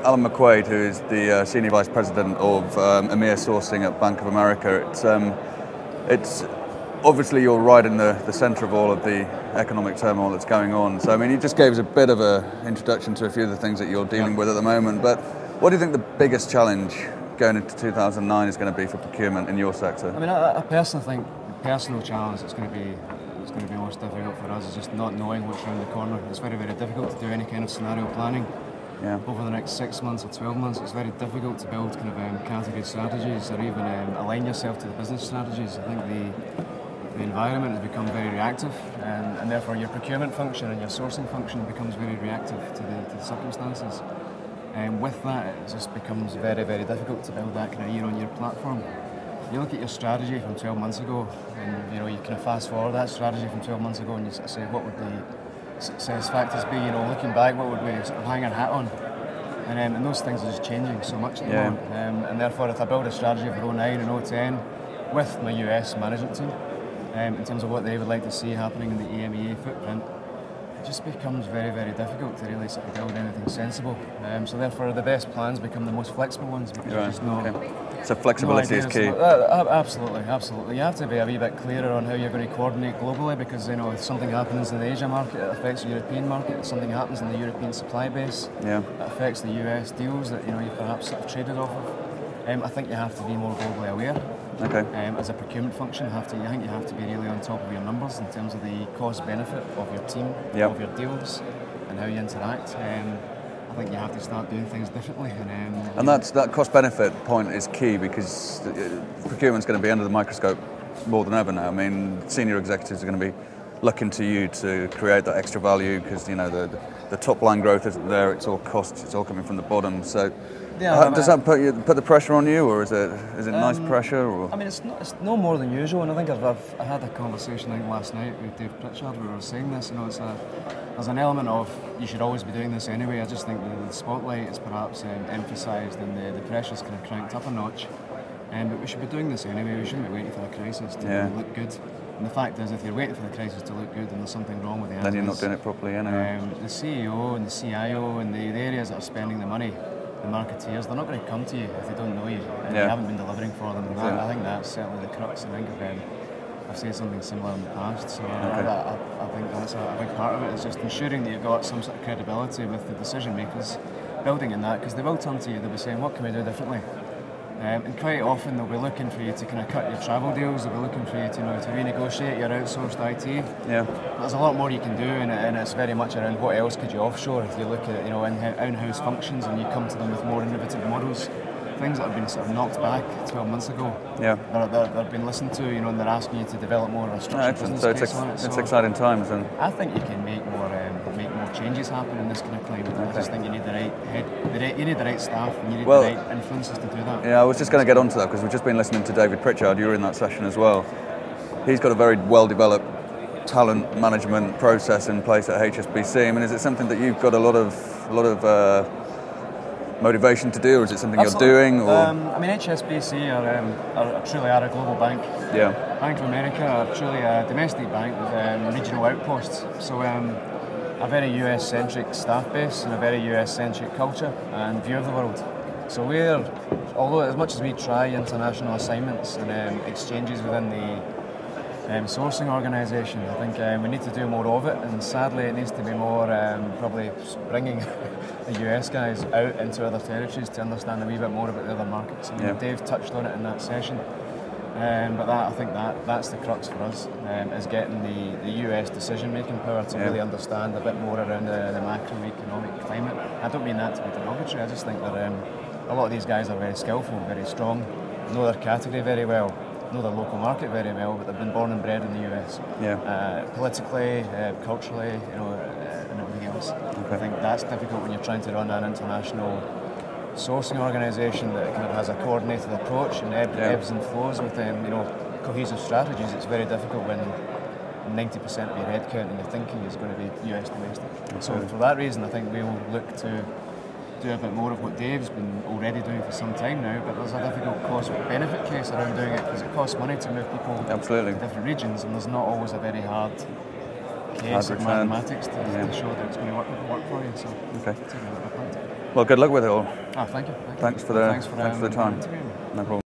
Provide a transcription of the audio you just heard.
Alan McQuade, who is the Senior Vice President of EMEA Sourcing at Bank of America. It's obviously you're right in the centre of all of the economic turmoil that's going on. So I mean, you just gave us a bit of an introduction to a few of the things that you're dealing with at the moment. But what do you think the biggest challenge going into 2009 is going to be for procurement in your sector? I mean, I personally think the personal challenge that's going to be most difficult for us is just not knowing what's around the corner. It's very, very difficult to do any kind of scenario planning. Over the next 6 months or 12 months, it's very difficult to build kind of category strategies or even align yourself to the business strategies. I think the environment has become very reactive, and therefore your procurement function and your sourcing function becomes very reactive to the circumstances. And with that, it just becomes very, very difficult to build that kind of year-on-year platform. You look at your strategy from 12 months ago, and you kind of fast forward that strategy from 12 months ago, and you sort of say, what would the success factors be? Looking back, what would we sort of hang our hat on? And those things are just changing so much at the moment. And therefore, if I build a strategy for 09 and 010 with my US management team, in terms of what they would like to see happening in the EMEA footprint, it just becomes very, very difficult to really sort of build anything sensible. So therefore, the best plans become the most flexible ones because you just know. Okay. So flexibility is key. Absolutely, absolutely. You have to be a wee bit clearer on how you're going to coordinate globally because if something happens in the Asia market, it affects the European market. If something happens in the European supply base, it affects the US deals that you perhaps sort of traded off of. I think you have to be more globally aware. Okay. As a procurement function, I think you have to be really on top of your numbers in terms of the cost benefit of your team, of your deals, and how you interact. I think you have to start doing things differently. And that cost benefit point is key because procurement's going to be under the microscope more than ever now. I mean, senior executives are going to be looking to you to create that extra value because the top line growth isn't there. It's all costs. It's all coming from the bottom. So. Does that put the pressure on you, or is it nice pressure? Or? I mean, it's no more than usual, and I think I had a conversation last night with Dave Pritchard where we were saying this. There's an element of you should always be doing this anyway. I just think the spotlight is perhaps emphasised and the pressure's kind of cranked up a notch. But we should be doing this anyway. We shouldn't be waiting for a crisis to look good. And the fact is, if you're waiting for the crisis to look good and there's something wrong with the then you're not doing it properly anyway. The CEO and the CIO and the areas that are spending the money, the marketeers, they're not going to come to you if they don't know you and you haven't been delivering for them. I think that's certainly the crux. I think I've said something similar in the past, so I think that's a big part of it. Is just ensuring that you've got some sort of credibility with the decision makers, building in that, because they will turn to you. They'll be saying, "What can we do differently?" And quite often they'll be looking for you to kind of cut your travel deals. They'll be looking for you to renegotiate your outsourced IT. There's a lot more you can do, and it's very much around what else could you offshore. If you look at in-house functions and you come to them with more innovative models, things that have been sort of knocked back 12 months ago. They've been listened to, and they're asking you to develop more of a structured business case on it. It's exciting times, and I think you can make more changes happen in this kind of climate. I just think you need the right head, you need the right staff, and you need the right influences to do that. I was just going to get onto that because we've just been listening to David Pritchard. You were in that session as well. He's got a very well-developed talent management process in place at HSBC. I mean, is it something that you've got a lot of motivation to do, or is it something you're doing? Or? I mean, HSBC are truly a global bank. Bank of America are truly a domestic bank with regional outposts. So a very US-centric staff base and a very US-centric culture and view of the world. So although as much as we try international assignments and exchanges within the sourcing organisation, I think we need to do more of it, and sadly it needs to be more probably bringing the US guys out into other territories to understand a wee bit more about the other markets. Dave touched on it in that session, but I think that's the crux for us, is getting the US decision-making power to really understand a bit more around the macroeconomic climate. I don't mean that to be derogatory, I just think that a lot of these guys are very skillful, very strong, know their category very well, know their local market very well, but they've been born and bred in the US. Politically, culturally, and everything else. I think that's difficult when you're trying to run an international sourcing organisation that kind of has a coordinated approach and ebbs and flows with cohesive strategies. It's very difficult when 90% of your headcount and your thinking is going to be US domestic. So for that reason, I think we'll look to do a bit more of what Dave's been already doing for some time now, but there's a difficult cost-benefit case around doing it because it costs money to move people to different regions, and there's not always a very hard case of mathematics to show that it's going to work for you. So take a look at that. Well, good luck with it all. Oh, thank you. Thanks for the time. No problem.